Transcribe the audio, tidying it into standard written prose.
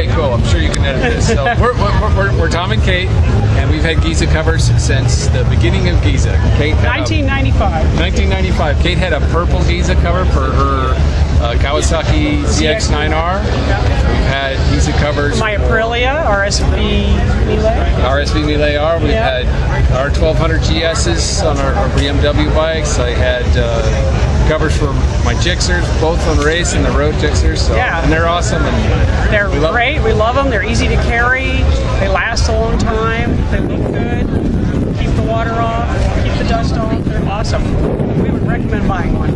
Okay, cool. I'm sure you can edit this. So we're Tom and Kate, and we've had Geza covers since the beginning of Geza. Kate had 1995. 1995. Kate had a purple Geza cover for her Kawasaki ZX9R. We've had Geza covers. My Aprilia, RSV Melee R. We've had our 1200 GSs on our BMW bikes. I had covers for my Gixxers, both on the race and the road Gixxers. So, and they're awesome. And they're great. We love them. They're easy to carry. They last a long time. They look good. Keep the water off. Keep the dust off. They're awesome. We would recommend buying one.